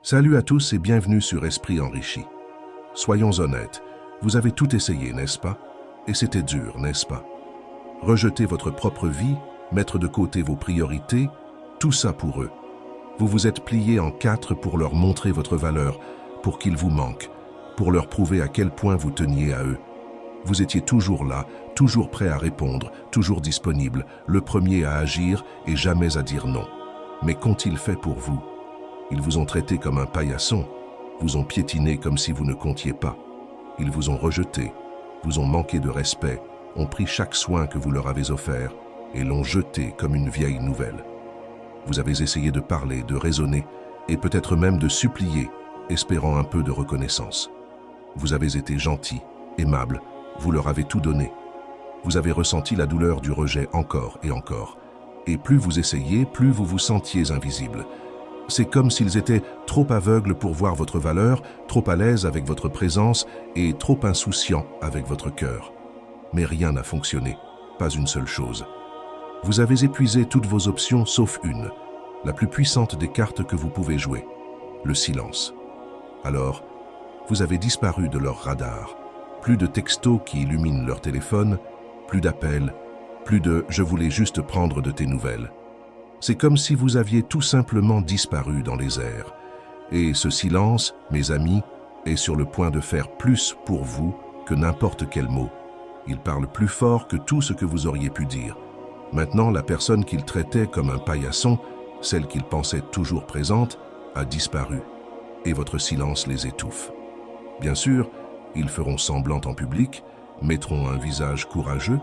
Salut à tous et bienvenue sur Esprit Enrichi. Soyons honnêtes, vous avez tout essayé, n'est-ce pas? Et c'était dur, n'est-ce pas? Rejeter votre propre vie, mettre de côté vos priorités, tout ça pour eux. Vous vous êtes plié en quatre pour leur montrer votre valeur, pour qu'ils vous manquent, pour leur prouver à quel point vous teniez à eux. Vous étiez toujours là, toujours prêt à répondre, toujours disponible, le premier à agir et jamais à dire non. Mais qu'ont-ils fait pour vous? Ils vous ont traité comme un paillasson, vous ont piétiné comme si vous ne comptiez pas. Ils vous ont rejeté, vous ont manqué de respect, ont pris chaque soin que vous leur avez offert et l'ont jeté comme une vieille nouvelle. Vous avez essayé de parler, de raisonner et peut-être même de supplier, espérant un peu de reconnaissance. Vous avez été gentil, aimable, vous leur avez tout donné. Vous avez ressenti la douleur du rejet encore et encore. Et plus vous essayez, plus vous vous sentiez invisible. C'est comme s'ils étaient trop aveugles pour voir votre valeur, trop à l'aise avec votre présence et trop insouciants avec votre cœur. Mais rien n'a fonctionné, pas une seule chose. Vous avez épuisé toutes vos options sauf une, la plus puissante des cartes que vous pouvez jouer, le silence. Alors, vous avez disparu de leur radar. Plus de textos qui illuminent leur téléphone, plus d'appels, plus de « je voulais juste prendre de tes nouvelles ». C'est comme si vous aviez tout simplement disparu dans les airs. Et ce silence, mes amis, est sur le point de faire plus pour vous que n'importe quel mot. Il parle plus fort que tout ce que vous auriez pu dire. Maintenant, la personne qu'il traitait comme un paillasson, celle qu'il pensait toujours présente, a disparu. Et votre silence les étouffe. Bien sûr, ils feront semblant en public, mettront un visage courageux,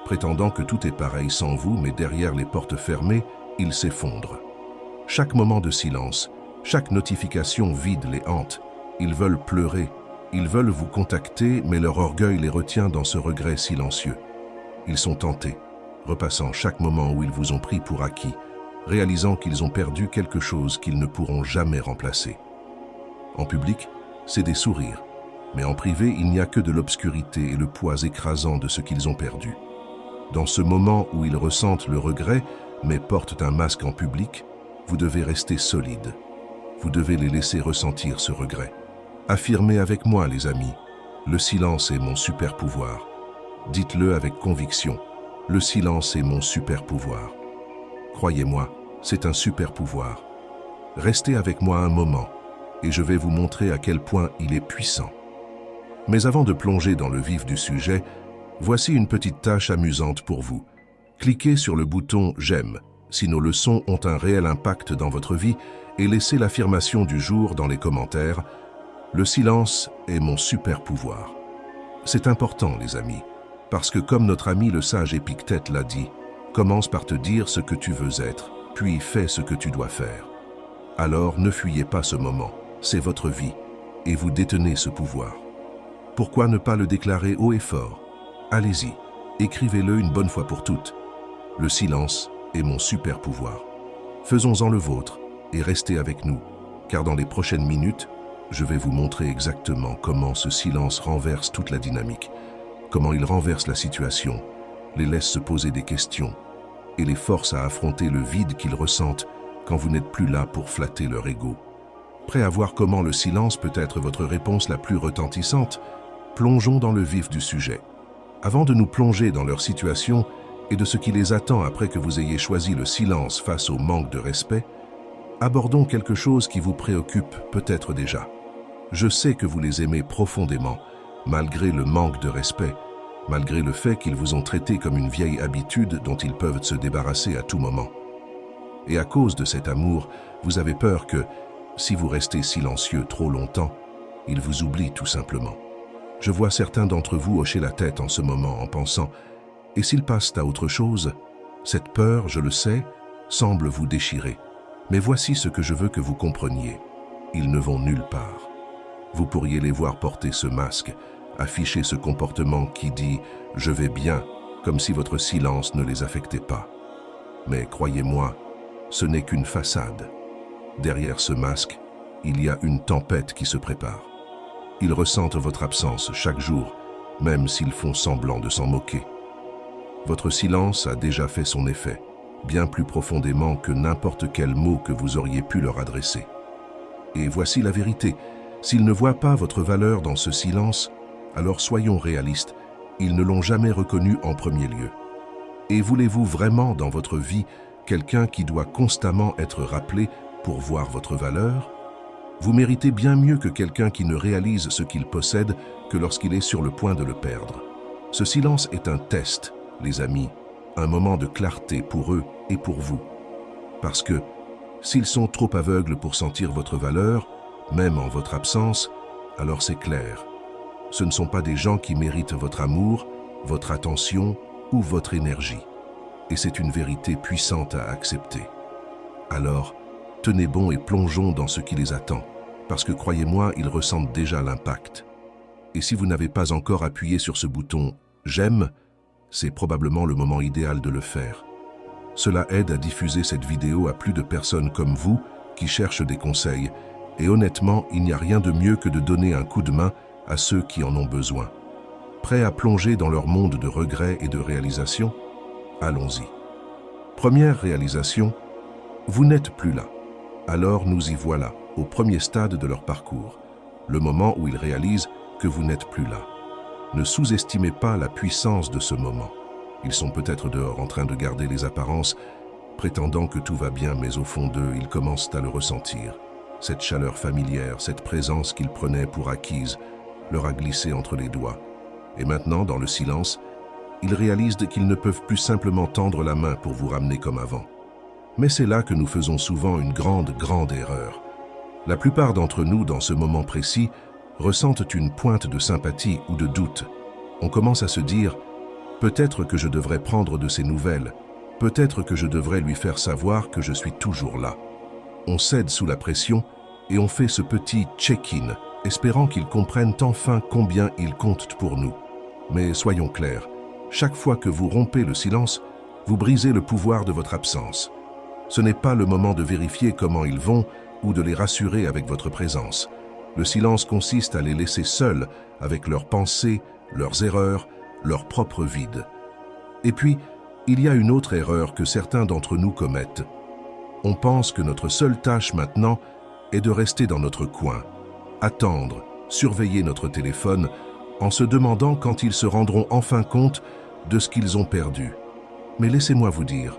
prétendant que tout est pareil sans vous, mais derrière les portes fermées, ils s'effondrent. Chaque moment de silence, chaque notification vide les hante. Ils veulent pleurer, ils veulent vous contacter, mais leur orgueil les retient dans ce regret silencieux. Ils sont tentés, repassant chaque moment où ils vous ont pris pour acquis, réalisant qu'ils ont perdu quelque chose qu'ils ne pourront jamais remplacer. En public, c'est des sourires, mais en privé, il n'y a que de l'obscurité et le poids écrasant de ce qu'ils ont perdu. Dans ce moment où ils ressentent le regret, mais portent un masque en public, vous devez rester solide. Vous devez les laisser ressentir ce regret. Affirmez avec moi, les amis, le silence est mon super pouvoir. Dites-le avec conviction, le silence est mon super pouvoir. Croyez-moi, c'est un super pouvoir. Restez avec moi un moment, et je vais vous montrer à quel point il est puissant. Mais avant de plonger dans le vif du sujet, voici une petite tâche amusante pour vous. Cliquez sur le bouton « J'aime » si nos leçons ont un réel impact dans votre vie et laissez l'affirmation du jour dans les commentaires « Le silence est mon super pouvoir ». C'est important, les amis, parce que comme notre ami le sage Épictète l'a dit, commence par te dire ce que tu veux être, puis fais ce que tu dois faire. Alors ne fuyez pas ce moment, c'est votre vie, et vous détenez ce pouvoir. Pourquoi ne pas le déclarer haut et fort? Allez-y, écrivez-le une bonne fois pour toutes. Le silence est mon super pouvoir. Faisons-en le vôtre et restez avec nous, car dans les prochaines minutes, je vais vous montrer exactement comment ce silence renverse toute la dynamique, comment il renverse la situation, les laisse se poser des questions et les force à affronter le vide qu'ils ressentent quand vous n'êtes plus là pour flatter leur ego. Prêt à voir comment le silence peut être votre réponse la plus retentissante? Plongeons dans le vif du sujet. Avant de nous plonger dans leur situation et de ce qui les attend après que vous ayez choisi le silence face au manque de respect, abordons quelque chose qui vous préoccupe peut-être déjà. Je sais que vous les aimez profondément, malgré le manque de respect, malgré le fait qu'ils vous ont traité comme une vieille habitude dont ils peuvent se débarrasser à tout moment. Et à cause de cet amour, vous avez peur que, si vous restez silencieux trop longtemps, ils vous oublient tout simplement. Je vois certains d'entre vous hocher la tête en ce moment en pensant « Et s'ils passent à autre chose ?» Cette peur, je le sais, semble vous déchirer. Mais voici ce que je veux que vous compreniez. Ils ne vont nulle part. Vous pourriez les voir porter ce masque, afficher ce comportement qui dit « Je vais bien », comme si votre silence ne les affectait pas. Mais croyez-moi, ce n'est qu'une façade. Derrière ce masque, il y a une tempête qui se prépare. Ils ressentent votre absence chaque jour, même s'ils font semblant de s'en moquer. Votre silence a déjà fait son effet, bien plus profondément que n'importe quel mot que vous auriez pu leur adresser. Et voici la vérité. S'ils ne voient pas votre valeur dans ce silence, alors soyons réalistes, ils ne l'ont jamais reconnu en premier lieu. Et voulez-vous vraiment dans votre vie quelqu'un qui doit constamment être rappelé pour voir votre valeur? Vous méritez bien mieux que quelqu'un qui ne réalise ce qu'il possède que lorsqu'il est sur le point de le perdre. Ce silence est un test, les amis, un moment de clarté pour eux et pour vous. Parce que, s'ils sont trop aveugles pour sentir votre valeur, même en votre absence, alors c'est clair. Ce ne sont pas des gens qui méritent votre amour, votre attention ou votre énergie. Et c'est une vérité puissante à accepter. Alors, tenez bon et plongeons dans ce qui les attend, parce que croyez-moi, ils ressentent déjà l'impact. Et si vous n'avez pas encore appuyé sur ce bouton « J'aime », c'est probablement le moment idéal de le faire. Cela aide à diffuser cette vidéo à plus de personnes comme vous qui cherchent des conseils. Et honnêtement, il n'y a rien de mieux que de donner un coup de main à ceux qui en ont besoin. Prêts à plonger dans leur monde de regrets et de réalisations? Allons-y. Première réalisation, vous n'êtes plus là. Alors nous y voilà, au premier stade de leur parcours, le moment où ils réalisent que vous n'êtes plus là. Ne sous-estimez pas la puissance de ce moment. Ils sont peut-être dehors en train de garder les apparences, prétendant que tout va bien, mais au fond d'eux, ils commencent à le ressentir. Cette chaleur familière, cette présence qu'ils prenaient pour acquise, leur a glissé entre les doigts. Et maintenant, dans le silence, ils réalisent qu'ils ne peuvent plus simplement tendre la main pour vous ramener comme avant. Mais c'est là que nous faisons souvent une grande erreur. La plupart d'entre nous, dans ce moment précis, ressentent une pointe de sympathie ou de doute. On commence à se dire « Peut-être que je devrais prendre de ses nouvelles, peut-être que je devrais lui faire savoir que je suis toujours là. » On cède sous la pression et on fait ce petit check-in, espérant qu'ils comprennent enfin combien ils comptent pour nous. Mais soyons clairs, chaque fois que vous rompez le silence, vous brisez le pouvoir de votre absence. Ce n'est pas le moment de vérifier comment ils vont ou de les rassurer avec votre présence. Le silence consiste à les laisser seuls avec leurs pensées, leurs erreurs, leur propre vide. Et puis, il y a une autre erreur que certains d'entre nous commettent. On pense que notre seule tâche maintenant est de rester dans notre coin, attendre, surveiller notre téléphone, en se demandant quand ils se rendront enfin compte de ce qu'ils ont perdu. Mais laissez-moi vous dire,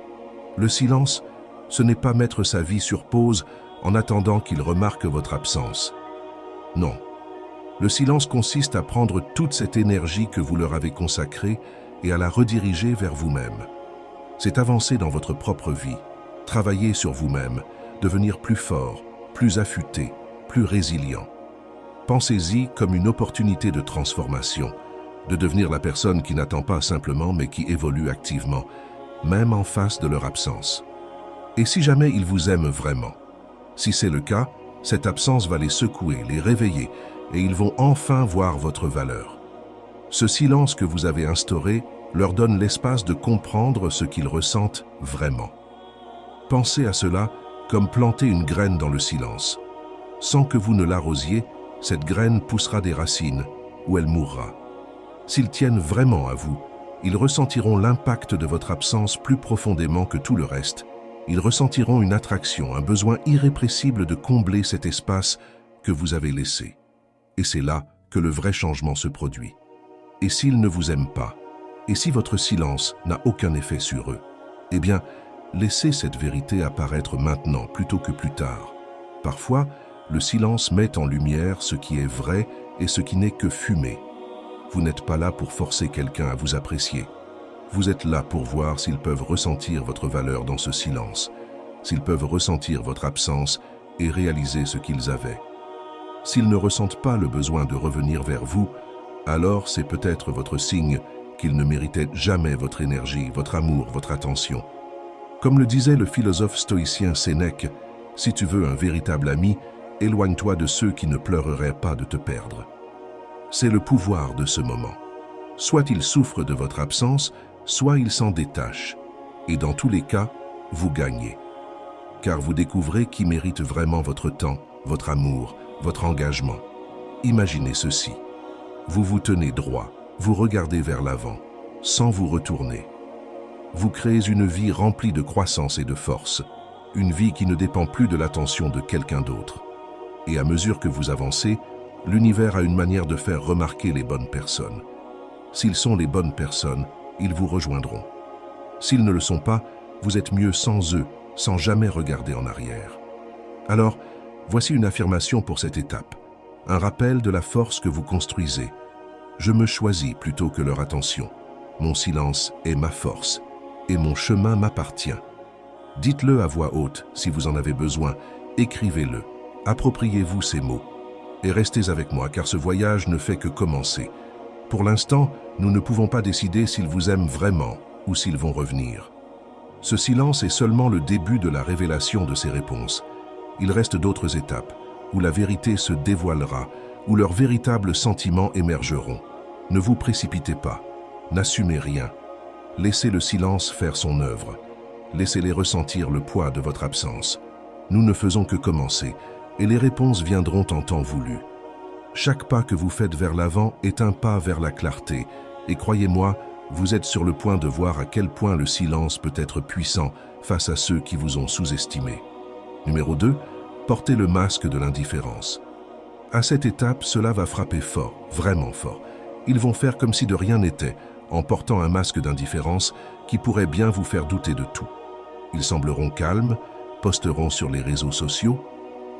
le silence, ce n'est pas mettre sa vie sur pause en attendant qu'ils remarquent votre absence. Non. Le silence consiste à prendre toute cette énergie que vous leur avez consacrée et à la rediriger vers vous-même. C'est avancer dans votre propre vie, travailler sur vous-même, devenir plus fort, plus affûté, plus résilient. Pensez-y comme une opportunité de transformation, de devenir la personne qui n'attend pas simplement mais qui évolue activement, même en face de leur absence. Et si jamais ils vous aiment vraiment? Si c'est le cas, cette absence va les secouer, les réveiller, et ils vont enfin voir votre valeur. Ce silence que vous avez instauré leur donne l'espace de comprendre ce qu'ils ressentent vraiment. Pensez à cela comme planter une graine dans le silence. Sans que vous ne l'arrosiez, cette graine poussera des racines, ou elle mourra. S'ils tiennent vraiment à vous, ils ressentiront l'impact de votre absence plus profondément que tout le reste. Ils ressentiront une attraction, un besoin irrépressible de combler cet espace que vous avez laissé. Et c'est là que le vrai changement se produit. Et s'ils ne vous aiment pas, et si votre silence n'a aucun effet sur eux, eh bien, laissez cette vérité apparaître maintenant plutôt que plus tard. Parfois, le silence met en lumière ce qui est vrai et ce qui n'est que fumée. Vous n'êtes pas là pour forcer quelqu'un à vous apprécier. Vous êtes là pour voir s'ils peuvent ressentir votre valeur dans ce silence, s'ils peuvent ressentir votre absence et réaliser ce qu'ils avaient. S'ils ne ressentent pas le besoin de revenir vers vous, alors c'est peut-être votre signe qu'ils ne méritaient jamais votre énergie, votre amour, votre attention. Comme le disait le philosophe stoïcien Sénèque, si tu veux un véritable ami, éloigne-toi de ceux qui ne pleureraient pas de te perdre. C'est le pouvoir de ce moment. Soit ils souffrent de votre absence, soit ils s'en détachent. Et dans tous les cas, vous gagnez. Car vous découvrez qui mérite vraiment votre temps, votre amour, votre engagement. Imaginez ceci. Vous vous tenez droit, vous regardez vers l'avant, sans vous retourner. Vous créez une vie remplie de croissance et de force, une vie qui ne dépend plus de l'attention de quelqu'un d'autre. Et à mesure que vous avancez, l'univers a une manière de faire remarquer les bonnes personnes. S'ils sont les bonnes personnes, ils vous rejoindront. S'ils ne le sont pas, vous êtes mieux sans eux, sans jamais regarder en arrière. Alors, voici une affirmation pour cette étape, un rappel de la force que vous construisez. Je me choisis plutôt que leur attention. Mon silence est ma force, et mon chemin m'appartient. Dites-le à voix haute si vous en avez besoin, écrivez-le, appropriez-vous ces mots. Et restez avec moi car ce voyage ne fait que commencer. Pour l'instant, nous ne pouvons pas décider s'ils vous aiment vraiment ou s'ils vont revenir. Ce silence est seulement le début de la révélation de ces réponses. Il reste d'autres étapes, où la vérité se dévoilera, où leurs véritables sentiments émergeront. Ne vous précipitez pas, n'assumez rien. Laissez le silence faire son œuvre. Laissez-les ressentir le poids de votre absence. Nous ne faisons que commencer, et les réponses viendront en temps voulu. Chaque pas que vous faites vers l'avant est un pas vers la clarté, et croyez-moi, vous êtes sur le point de voir à quel point le silence peut être puissant face à ceux qui vous ont sous-estimé. Numéro 2, portez le masque de l'indifférence. À cette étape, cela va frapper fort, vraiment fort. Ils vont faire comme si de rien n'était, en portant un masque d'indifférence qui pourrait bien vous faire douter de tout. Ils sembleront calmes, posteront sur les réseaux sociaux,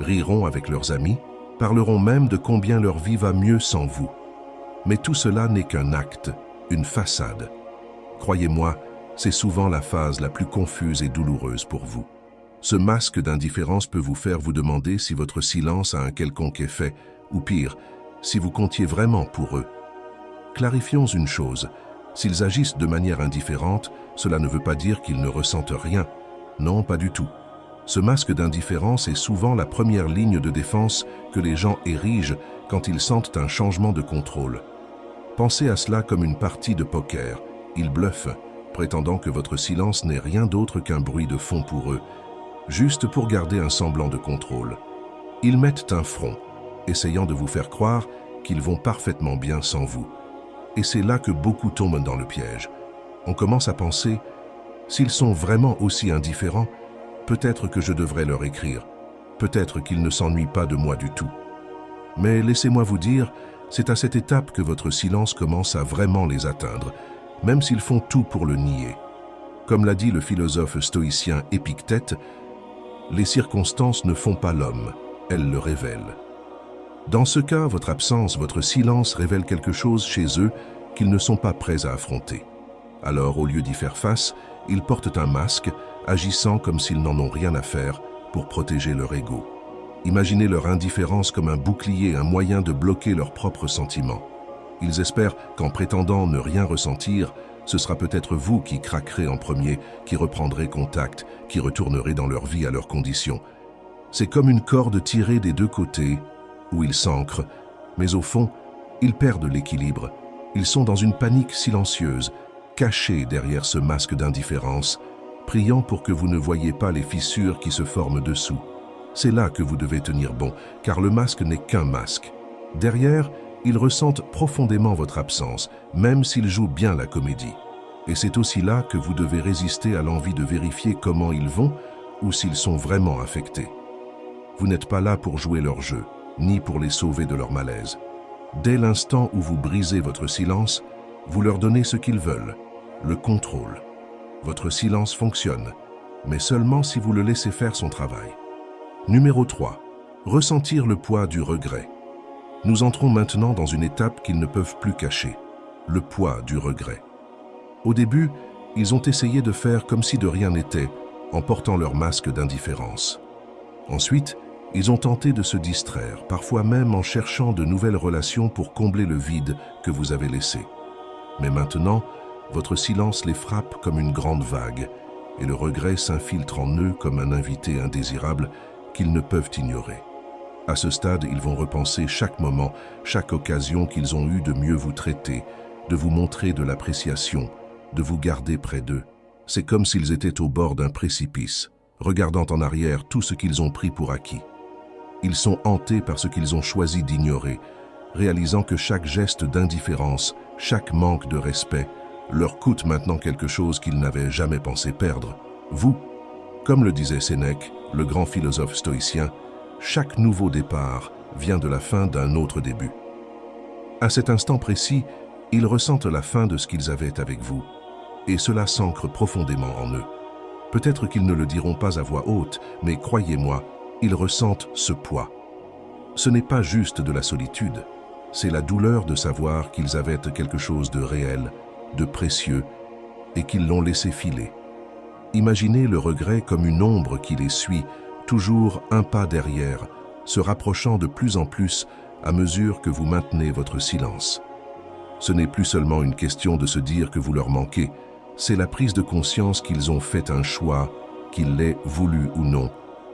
riront avec leurs amis, parleront même de combien leur vie va mieux sans vous. Mais tout cela n'est qu'un acte, une façade. Croyez-moi, c'est souvent la phase la plus confuse et douloureuse pour vous. Ce masque d'indifférence peut vous faire vous demander si votre silence a un quelconque effet, ou pire, si vous comptiez vraiment pour eux. Clarifions une chose, s'ils agissent de manière indifférente, cela ne veut pas dire qu'ils ne ressentent rien. Non, pas du tout. Ce masque d'indifférence est souvent la première ligne de défense que les gens érigent quand ils sentent un changement de contrôle. Pensez à cela comme une partie de poker. Ils bluffent, prétendant que votre silence n'est rien d'autre qu'un bruit de fond pour eux, juste pour garder un semblant de contrôle. Ils mettent un front, essayant de vous faire croire qu'ils vont parfaitement bien sans vous. Et c'est là que beaucoup tombent dans le piège. On commence à penser, s'ils sont vraiment aussi indifférents, peut-être que je devrais leur écrire, peut-être qu'ils ne s'ennuient pas de moi du tout. Mais laissez-moi vous dire, c'est à cette étape que votre silence commence à vraiment les atteindre, même s'ils font tout pour le nier. Comme l'a dit le philosophe stoïcien Épictète, les circonstances ne font pas l'homme, elles le révèlent. Dans ce cas, votre absence, votre silence révèle quelque chose chez eux qu'ils ne sont pas prêts à affronter. Alors, au lieu d'y faire face, ils portent un masque, agissant comme s'ils n'en ont rien à faire pour protéger leur ego. Imaginez leur indifférence comme un bouclier, un moyen de bloquer leurs propres sentiments. Ils espèrent qu'en prétendant ne rien ressentir, ce sera peut-être vous qui craquerez en premier, qui reprendrez contact, qui retournerez dans leur vie à leurs conditions. C'est comme une corde tirée des deux côtés, où ils s'ancrent, mais au fond, ils perdent l'équilibre. Ils sont dans une panique silencieuse, cachés derrière ce masque d'indifférence, priant pour que vous ne voyiez pas les fissures qui se forment dessous. C'est là que vous devez tenir bon, car le masque n'est qu'un masque. Derrière, ils ressentent profondément votre absence, même s'ils jouent bien la comédie. Et c'est aussi là que vous devez résister à l'envie de vérifier comment ils vont ou s'ils sont vraiment affectés. Vous n'êtes pas là pour jouer leur jeu, ni pour les sauver de leur malaise. Dès l'instant où vous brisez votre silence, vous leur donnez ce qu'ils veulent, le contrôle. Votre silence fonctionne, mais seulement si vous le laissez faire son travail. Numéro 3. Ressentir le poids du regret. Nous entrons maintenant dans une étape qu'ils ne peuvent plus cacher, le poids du regret. Au début, ils ont essayé de faire comme si de rien n'était, en portant leur masque d'indifférence. Ensuite, ils ont tenté de se distraire, parfois même en cherchant de nouvelles relations pour combler le vide que vous avez laissé. Mais maintenant, votre silence les frappe comme une grande vague, et le regret s'infiltre en eux comme un invité indésirable qu'ils ne peuvent ignorer. À ce stade, ils vont repenser chaque moment, chaque occasion qu'ils ont eue de mieux vous traiter, de vous montrer de l'appréciation, de vous garder près d'eux. C'est comme s'ils étaient au bord d'un précipice, regardant en arrière tout ce qu'ils ont pris pour acquis. Ils sont hantés par ce qu'ils ont choisi d'ignorer, réalisant que chaque geste d'indifférence, chaque manque de respect, leur coûte maintenant quelque chose qu'ils n'avaient jamais pensé perdre. Vous, comme le disait Sénèque, le grand philosophe stoïcien, chaque nouveau départ vient de la fin d'un autre début. À cet instant précis, ils ressentent la fin de ce qu'ils avaient avec vous, et cela s'ancre profondément en eux. Peut-être qu'ils ne le diront pas à voix haute, mais croyez-moi, ils ressentent ce poids. Ce n'est pas juste de la solitude, c'est la douleur de savoir qu'ils avaient quelque chose de réel, de précieux, et qu'ils l'ont laissé filer. Imaginez le regret comme une ombre qui les suit, toujours un pas derrière, se rapprochant de plus en plus à mesure que vous maintenez votre silence. Ce n'est plus seulement une question de se dire que vous leur manquez, c'est la prise de conscience qu'ils ont fait un choix, qu'ils l'aient voulu ou non,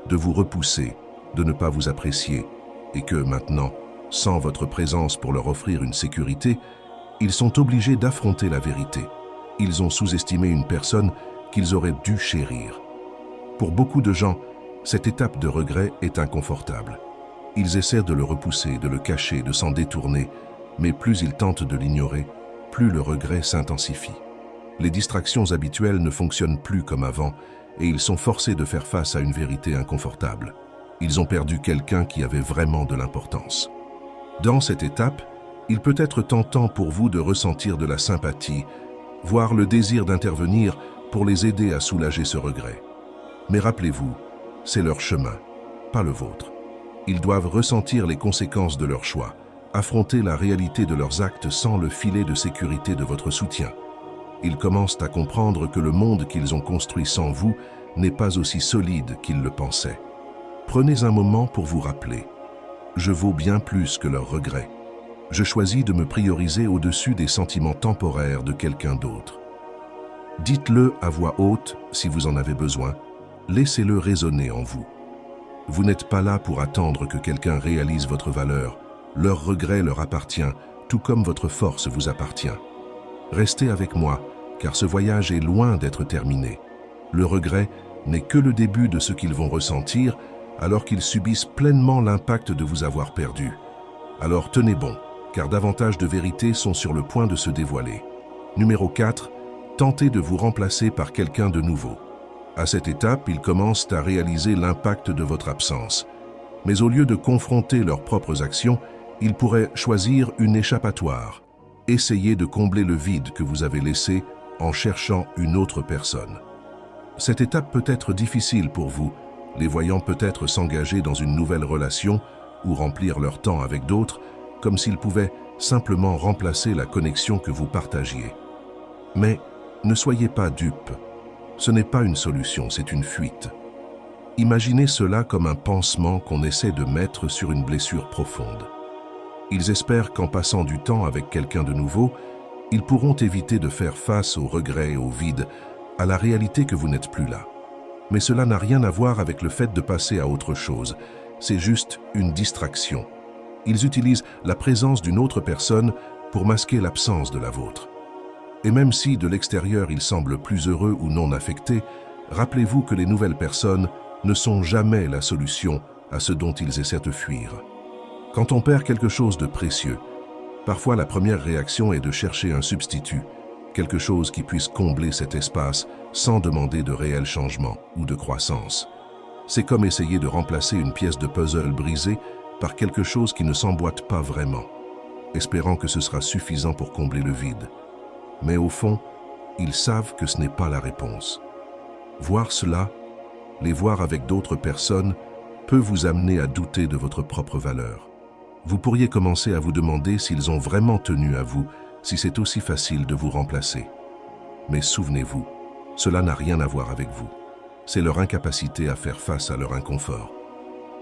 de vous repousser, de ne pas vous apprécier, et que maintenant, sans votre présence pour leur offrir une sécurité, ils sont obligés d'affronter la vérité. Ils ont sous-estimé une personne qu'ils auraient dû chérir. Pour beaucoup de gens, cette étape de regret est inconfortable. Ils essaient de le repousser, de le cacher, de s'en détourner, mais plus ils tentent de l'ignorer, plus le regret s'intensifie. Les distractions habituelles ne fonctionnent plus comme avant et ils sont forcés de faire face à une vérité inconfortable. Ils ont perdu quelqu'un qui avait vraiment de l'importance. Dans cette étape, il peut être tentant pour vous de ressentir de la sympathie, voire le désir d'intervenir pour les aider à soulager ce regret. Mais rappelez-vous, c'est leur chemin, pas le vôtre. Ils doivent ressentir les conséquences de leur choix, affronter la réalité de leurs actes sans le filet de sécurité de votre soutien. Ils commencent à comprendre que le monde qu'ils ont construit sans vous n'est pas aussi solide qu'ils le pensaient. Prenez un moment pour vous rappeler. Je vaux bien plus que leurs regrets. Je choisis de me prioriser au-dessus des sentiments temporaires de quelqu'un d'autre. Dites-le à voix haute si vous en avez besoin. Laissez-le résonner en vous. Vous n'êtes pas là pour attendre que quelqu'un réalise votre valeur. Leur regret leur appartient, tout comme votre force vous appartient. Restez avec moi, car ce voyage est loin d'être terminé. Le regret n'est que le début de ce qu'ils vont ressentir, alors qu'ils subissent pleinement l'impact de vous avoir perdu. Alors tenez bon, car davantage de vérités sont sur le point de se dévoiler. Numéro 4, tentez de vous remplacer par quelqu'un de nouveau. À cette étape, ils commencent à réaliser l'impact de votre absence. Mais au lieu de confronter leurs propres actions, ils pourraient choisir une échappatoire. Essayez de combler le vide que vous avez laissé en cherchant une autre personne. Cette étape peut être difficile pour vous, les voyant peut-être s'engager dans une nouvelle relation ou remplir leur temps avec d'autres, comme s'ils pouvaient simplement remplacer la connexion que vous partagiez. Mais ne soyez pas dupes. Ce n'est pas une solution, c'est une fuite. Imaginez cela comme un pansement qu'on essaie de mettre sur une blessure profonde. Ils espèrent qu'en passant du temps avec quelqu'un de nouveau, ils pourront éviter de faire face aux regrets et au vide, à la réalité que vous n'êtes plus là. Mais cela n'a rien à voir avec le fait de passer à autre chose. C'est juste une distraction. Ils utilisent la présence d'une autre personne pour masquer l'absence de la vôtre. Et même si de l'extérieur ils semblent plus heureux ou non affectés, rappelez-vous que les nouvelles personnes ne sont jamais la solution à ce dont ils essaient de fuir. Quand on perd quelque chose de précieux, parfois la première réaction est de chercher un substitut, quelque chose qui puisse combler cet espace sans demander de réel changement ou de croissance. C'est comme essayer de remplacer une pièce de puzzle brisée par quelque chose qui ne s'emboîte pas vraiment, espérant que ce sera suffisant pour combler le vide. Mais au fond, ils savent que ce n'est pas la réponse. Voir cela, les voir avec d'autres personnes, peut vous amener à douter de votre propre valeur. Vous pourriez commencer à vous demander s'ils ont vraiment tenu à vous, si c'est aussi facile de vous remplacer. Mais souvenez-vous, cela n'a rien à voir avec vous. C'est leur incapacité à faire face à leur inconfort.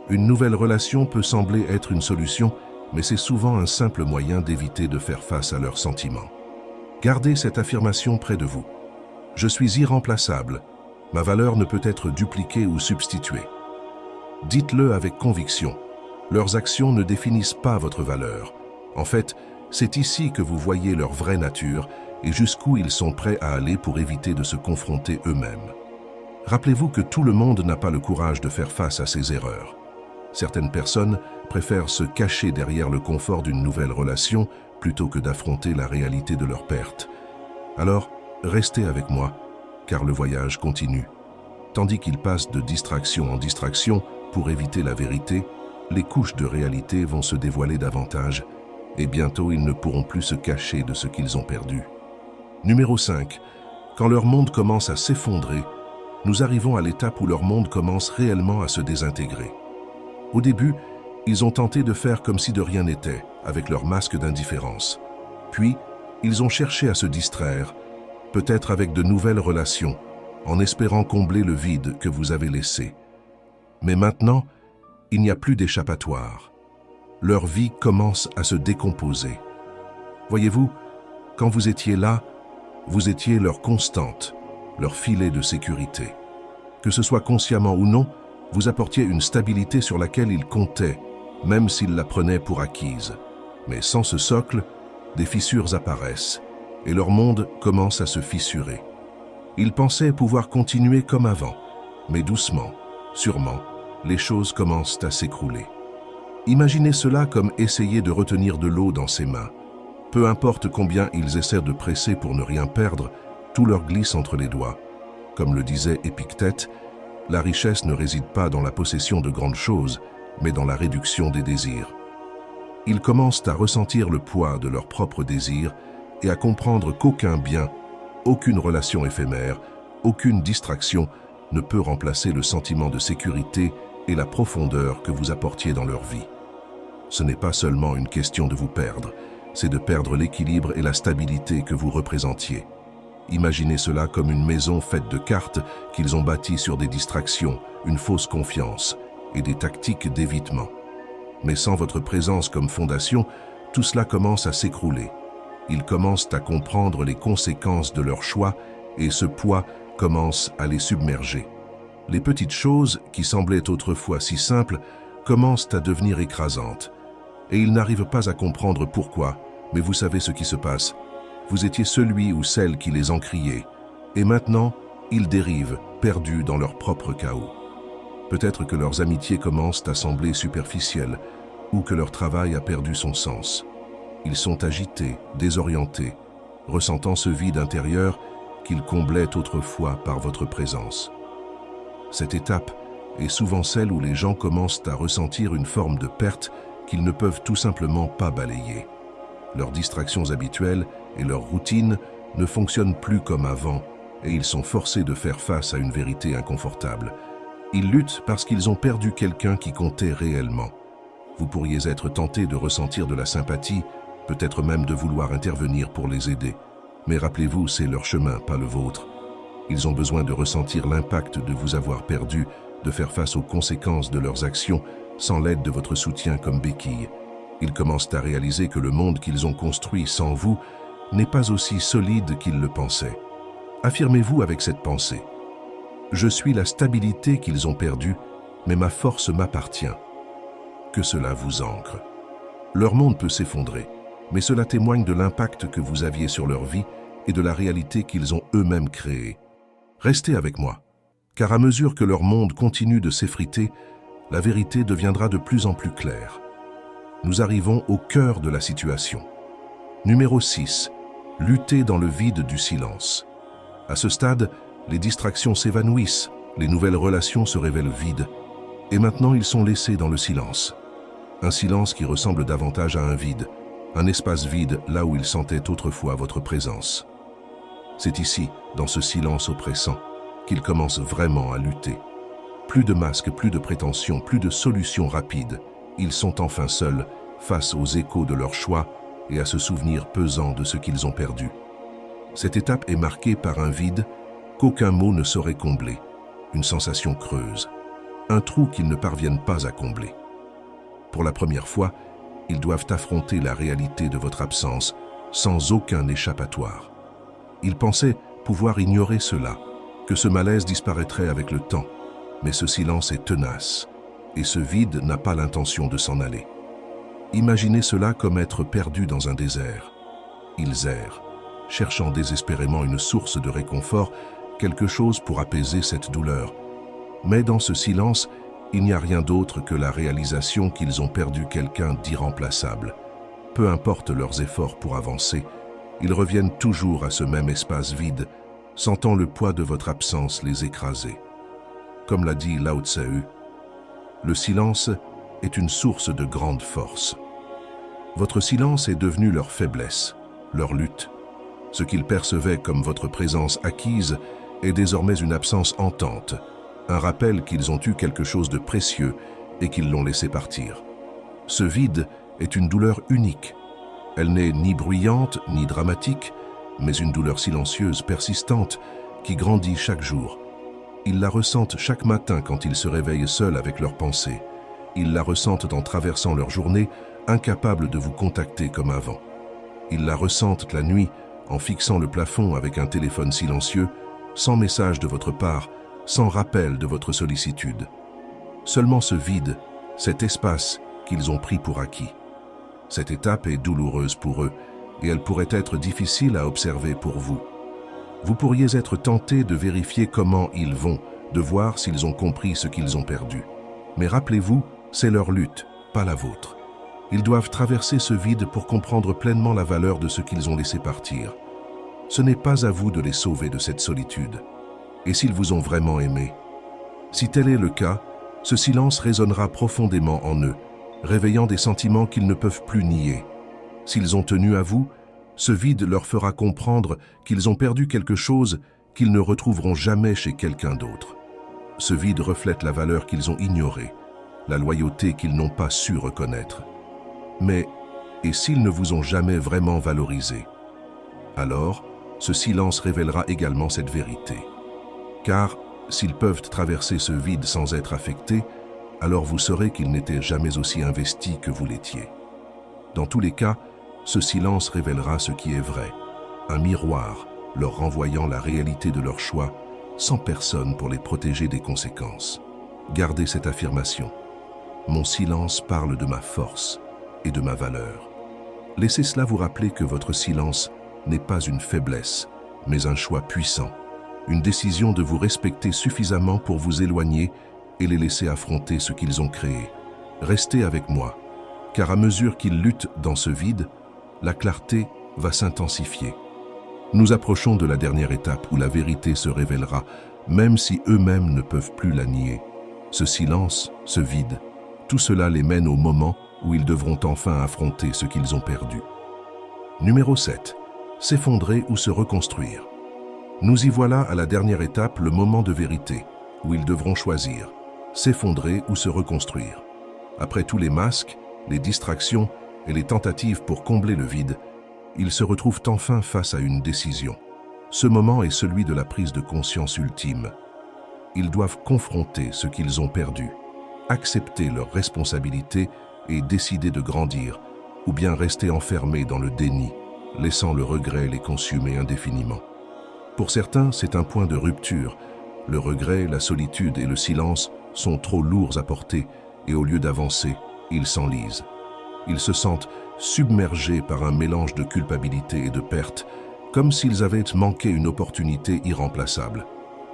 Une nouvelle relation peut sembler être une solution, mais c'est souvent un simple moyen d'éviter de faire face à leurs sentiments. Gardez cette affirmation près de vous. Je suis irremplaçable. Ma valeur ne peut être dupliquée ou substituée. Dites-le avec conviction. Leurs actions ne définissent pas votre valeur. En fait, c'est ici que vous voyez leur vraie nature et jusqu'où ils sont prêts à aller pour éviter de se confronter eux-mêmes. Rappelez-vous que tout le monde n'a pas le courage de faire face à ses erreurs. Certaines personnes préfèrent se cacher derrière le confort d'une nouvelle relation plutôt que d'affronter la réalité de leur perte. Alors, restez avec moi, car le voyage continue. Tandis qu'ils passent de distraction en distraction pour éviter la vérité, les couches de réalité vont se dévoiler davantage et bientôt ils ne pourront plus se cacher de ce qu'ils ont perdu. Numéro 5. Quand leur monde commence à s'effondrer, nous arrivons à l'étape où leur monde commence réellement à se désintégrer. Au début, ils ont tenté de faire comme si de rien n'était, avec leur masque d'indifférence. Puis, ils ont cherché à se distraire, peut-être avec de nouvelles relations, en espérant combler le vide que vous avez laissé. Mais maintenant, il n'y a plus d'échappatoire. Leur vie commence à se décomposer. Voyez-vous, quand vous étiez là, vous étiez leur constante, leur filet de sécurité. Que ce soit consciemment ou non, vous apportiez une stabilité sur laquelle ils comptaient, même s'ils la prenaient pour acquise. Mais sans ce socle, des fissures apparaissent, et leur monde commence à se fissurer. Ils pensaient pouvoir continuer comme avant, mais doucement, sûrement, les choses commencent à s'écrouler. Imaginez cela comme essayer de retenir de l'eau dans ses mains. Peu importe combien ils essaient de presser pour ne rien perdre, tout leur glisse entre les doigts. Comme le disait Épictète, la richesse ne réside pas dans la possession de grandes choses, mais dans la réduction des désirs. Ils commencent à ressentir le poids de leurs propres désirs et à comprendre qu'aucun bien, aucune relation éphémère, aucune distraction ne peut remplacer le sentiment de sécurité et la profondeur que vous apportiez dans leur vie. Ce n'est pas seulement une question de vous perdre, c'est de perdre l'équilibre et la stabilité que vous représentiez. Imaginez cela comme une maison faite de cartes qu'ils ont bâties sur des distractions, une fausse confiance et des tactiques d'évitement. Mais sans votre présence comme fondation, tout cela commence à s'écrouler. Ils commencent à comprendre les conséquences de leurs choix et ce poids commence à les submerger. Les petites choses, qui semblaient autrefois si simples, commencent à devenir écrasantes. Et ils n'arrivent pas à comprendre pourquoi, mais vous savez ce qui se passe. Vous étiez celui ou celle qui les encriait, et maintenant, ils dérivent, perdus dans leur propre chaos. Peut-être que leurs amitiés commencent à sembler superficielles, ou que leur travail a perdu son sens. Ils sont agités, désorientés, ressentant ce vide intérieur qu'ils comblaient autrefois par votre présence. Cette étape est souvent celle où les gens commencent à ressentir une forme de perte qu'ils ne peuvent tout simplement pas balayer. Leurs distractions habituelles et leurs routines ne fonctionnent plus comme avant et ils sont forcés de faire face à une vérité inconfortable. Ils luttent parce qu'ils ont perdu quelqu'un qui comptait réellement. Vous pourriez être tenté de ressentir de la sympathie, peut-être même de vouloir intervenir pour les aider. Mais rappelez-vous, c'est leur chemin, pas le vôtre. Ils ont besoin de ressentir l'impact de vous avoir perdu, de faire face aux conséquences de leurs actions sans l'aide de votre soutien comme béquille. Ils commencent à réaliser que le monde qu'ils ont construit sans vous n'est pas aussi solide qu'ils le pensaient. Affirmez-vous avec cette pensée. Je suis la stabilité qu'ils ont perdue, mais ma force m'appartient. Que cela vous ancre. Leur monde peut s'effondrer, mais cela témoigne de l'impact que vous aviez sur leur vie et de la réalité qu'ils ont eux-mêmes créée. Restez avec moi, car à mesure que leur monde continue de s'effriter, la vérité deviendra de plus en plus claire. Nous arrivons au cœur de la situation. Numéro 6. Lutter dans le vide du silence. À ce stade, les distractions s'évanouissent, les nouvelles relations se révèlent vides, et maintenant ils sont laissés dans le silence. Un silence qui ressemble davantage à un vide, un espace vide là où ils sentaient autrefois votre présence. C'est ici, dans ce silence oppressant, qu'ils commencent vraiment à lutter. Plus de masques, plus de prétentions, plus de solutions rapides. Ils sont enfin seuls, face aux échos de leurs choix et à ce souvenir pesant de ce qu'ils ont perdu. Cette étape est marquée par un vide qu'aucun mot ne saurait combler, une sensation creuse, un trou qu'ils ne parviennent pas à combler. Pour la première fois, ils doivent affronter la réalité de votre absence sans aucun échappatoire. Ils pensaient pouvoir ignorer cela, que ce malaise disparaîtrait avec le temps, mais ce silence est tenace, et ce vide n'a pas l'intention de s'en aller. Imaginez cela comme être perdu dans un désert. Ils errent, cherchant désespérément une source de réconfort, quelque chose pour apaiser cette douleur. Mais dans ce silence, il n'y a rien d'autre que la réalisation qu'ils ont perdu quelqu'un d'irremplaçable. Peu importe leurs efforts pour avancer, ils reviennent toujours à ce même espace vide, sentant le poids de votre absence les écraser. Comme l'a dit Lao Tse, le silence est une source de grande force. Votre silence est devenu leur faiblesse, leur lutte. Ce qu'ils percevaient comme votre présence acquise est désormais une absence hantante, un rappel qu'ils ont eu quelque chose de précieux et qu'ils l'ont laissé partir. Ce vide est une douleur unique. Elle n'est ni bruyante ni dramatique, mais une douleur silencieuse, persistante, qui grandit chaque jour. Ils la ressentent chaque matin quand ils se réveillent seuls avec leurs pensées. Ils la ressentent en traversant leur journée, incapables de vous contacter comme avant. Ils la ressentent la nuit en fixant le plafond avec un téléphone silencieux, sans message de votre part, sans rappel de votre sollicitude. Seulement ce vide, cet espace qu'ils ont pris pour acquis. Cette étape est douloureuse pour eux et elle pourrait être difficile à observer pour vous. Vous pourriez être tenté de vérifier comment ils vont, de voir s'ils ont compris ce qu'ils ont perdu. Mais rappelez-vous, c'est leur lutte, pas la vôtre. Ils doivent traverser ce vide pour comprendre pleinement la valeur de ce qu'ils ont laissé partir. Ce n'est pas à vous de les sauver de cette solitude. Et s'ils vous ont vraiment aimé? Si tel est le cas, ce silence résonnera profondément en eux, réveillant des sentiments qu'ils ne peuvent plus nier. S'ils ont tenu à vous, ce vide leur fera comprendre qu'ils ont perdu quelque chose qu'ils ne retrouveront jamais chez quelqu'un d'autre. Ce vide reflète la valeur qu'ils ont ignorée, la loyauté qu'ils n'ont pas su reconnaître. Mais, et s'ils ne vous ont jamais vraiment valorisé? Alors, ce silence révélera également cette vérité. Car, s'ils peuvent traverser ce vide sans être affectés, alors vous saurez qu'ils n'étaient jamais aussi investis que vous l'étiez. Dans tous les cas, ce silence révélera ce qui est vrai, un miroir leur renvoyant la réalité de leur choix, sans personne pour les protéger des conséquences. Gardez cette affirmation. Mon silence parle de ma force et de ma valeur. Laissez cela vous rappeler que votre silence n'est pas une faiblesse, mais un choix puissant, une décision de vous respecter suffisamment pour vous éloigner et les laisser affronter ce qu'ils ont créé. Restez avec moi, car à mesure qu'ils luttent dans ce vide, la clarté va s'intensifier. Nous approchons de la dernière étape où la vérité se révélera, même si eux-mêmes ne peuvent plus la nier. Ce silence, ce vide, tout cela les mène au moment où ils devront enfin affronter ce qu'ils ont perdu. Numéro 7. S'effondrer ou se reconstruire. Nous y voilà à la dernière étape, le moment de vérité, où ils devront choisir, s'effondrer ou se reconstruire. Après tous les masques, les distractions et les tentatives pour combler le vide, ils se retrouvent enfin face à une décision. Ce moment est celui de la prise de conscience ultime. Ils doivent confronter ce qu'ils ont perdu, accepter leurs responsabilités et décider de grandir, ou bien rester enfermés dans le déni, laissant le regret les consumer indéfiniment. Pour certains, c'est un point de rupture. Le regret, la solitude et le silence sont trop lourds à porter et au lieu d'avancer, ils s'enlisent. Ils se sentent submergés par un mélange de culpabilité et de perte, comme s'ils avaient manqué une opportunité irremplaçable.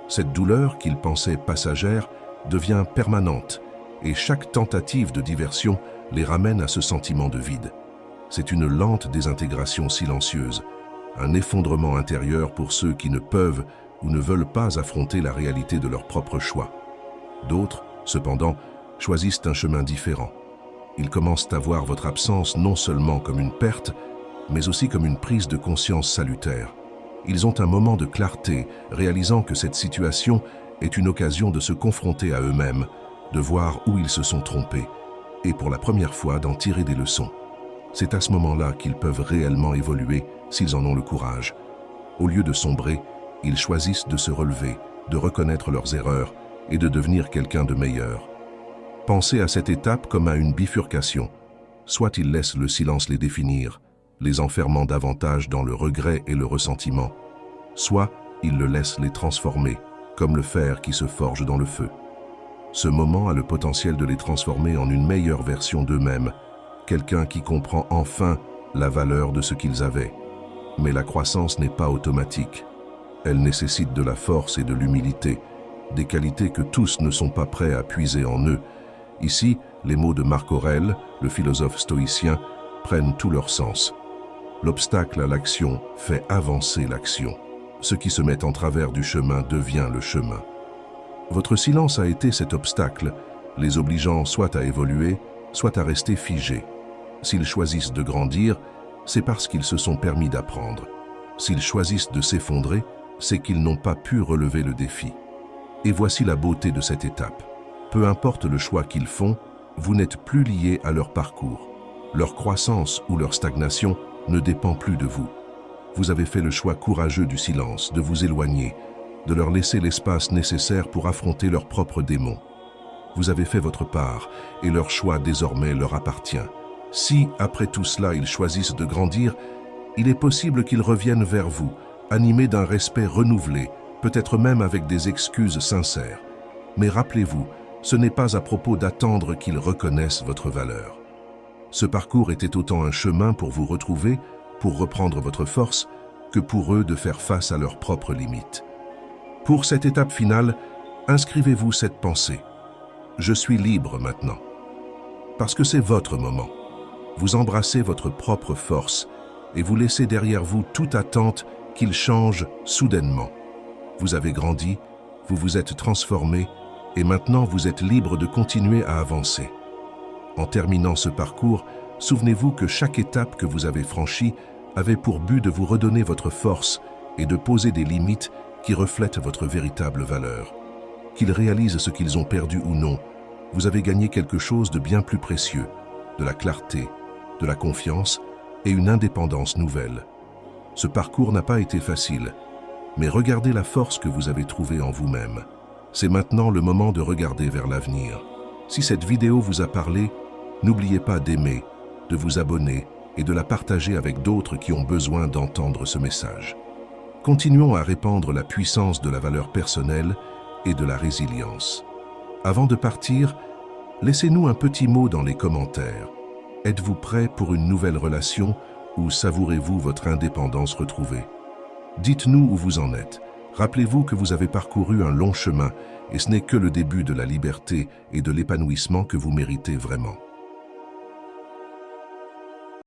Cette douleur qu'ils pensaient passagère devient permanente et chaque tentative de diversion les ramène à ce sentiment de vide. C'est une lente désintégration silencieuse, un effondrement intérieur pour ceux qui ne peuvent ou ne veulent pas affronter la réalité de leur propre choix. D'autres, cependant, choisissent un chemin différent. Ils commencent à voir votre absence non seulement comme une perte, mais aussi comme une prise de conscience salutaire. Ils ont un moment de clarté, réalisant que cette situation est une occasion de se confronter à eux-mêmes, de voir où ils se sont trompés, et pour la première fois d'en tirer des leçons. C'est à ce moment-là qu'ils peuvent réellement évoluer s'ils en ont le courage. Au lieu de sombrer, ils choisissent de se relever, de reconnaître leurs erreurs et de devenir quelqu'un de meilleur. Pensez à cette étape comme à une bifurcation. Soit ils laissent le silence les définir, les enfermant davantage dans le regret et le ressentiment, soit ils le laissent les transformer, comme le fer qui se forge dans le feu. Ce moment a le potentiel de les transformer en une meilleure version d'eux-mêmes, quelqu'un qui comprend enfin la valeur de ce qu'ils avaient. Mais la croissance n'est pas automatique. Elle nécessite de la force et de l'humilité, des qualités que tous ne sont pas prêts à puiser en eux. Ici, les mots de Marc Aurèle, le philosophe stoïcien, prennent tout leur sens. L'obstacle à l'action fait avancer l'action. Ce qui se met en travers du chemin devient le chemin. Votre silence a été cet obstacle, les obligeant soit à évoluer, soit à rester figés. S'ils choisissent de grandir, c'est parce qu'ils se sont permis d'apprendre. S'ils choisissent de s'effondrer, c'est qu'ils n'ont pas pu relever le défi. Et voici la beauté de cette étape. Peu importe le choix qu'ils font, vous n'êtes plus lié à leur parcours. Leur croissance ou leur stagnation ne dépend plus de vous. Vous avez fait le choix courageux du silence, de vous éloigner, de leur laisser l'espace nécessaire pour affronter leurs propres démons. Vous avez fait votre part et leur choix désormais leur appartient. Si, après tout cela, ils choisissent de grandir, il est possible qu'ils reviennent vers vous, animés d'un respect renouvelé, peut-être même avec des excuses sincères. Mais rappelez-vous, ce n'est pas à propos d'attendre qu'ils reconnaissent votre valeur. Ce parcours était autant un chemin pour vous retrouver, pour reprendre votre force, que pour eux de faire face à leurs propres limites. Pour cette étape finale, inscrivez-vous cette pensée. Je suis libre maintenant. Parce que c'est votre moment. Vous embrassez votre propre force et vous laissez derrière vous toute attente qu'il change soudainement. Vous avez grandi, vous vous êtes transformé et maintenant vous êtes libre de continuer à avancer. En terminant ce parcours, souvenez-vous que chaque étape que vous avez franchie avait pour but de vous redonner votre force et de poser des limites qui reflètent votre véritable valeur. Qu'ils réalisent ce qu'ils ont perdu ou non, vous avez gagné quelque chose de bien plus précieux, de la clarté, de la confiance et une indépendance nouvelle. Ce parcours n'a pas été facile, mais regardez la force que vous avez trouvée en vous-même. C'est maintenant le moment de regarder vers l'avenir. Si cette vidéo vous a parlé, n'oubliez pas d'aimer, de vous abonner et de la partager avec d'autres qui ont besoin d'entendre ce message. Continuons à répandre la puissance de la valeur personnelle et de la résilience. Avant de partir, laissez-nous un petit mot dans les commentaires. Êtes-vous prêt pour une nouvelle relation ou savourez-vous votre indépendance retrouvée? Dites-nous où vous en êtes. Rappelez-vous que vous avez parcouru un long chemin et ce n'est que le début de la liberté et de l'épanouissement que vous méritez vraiment.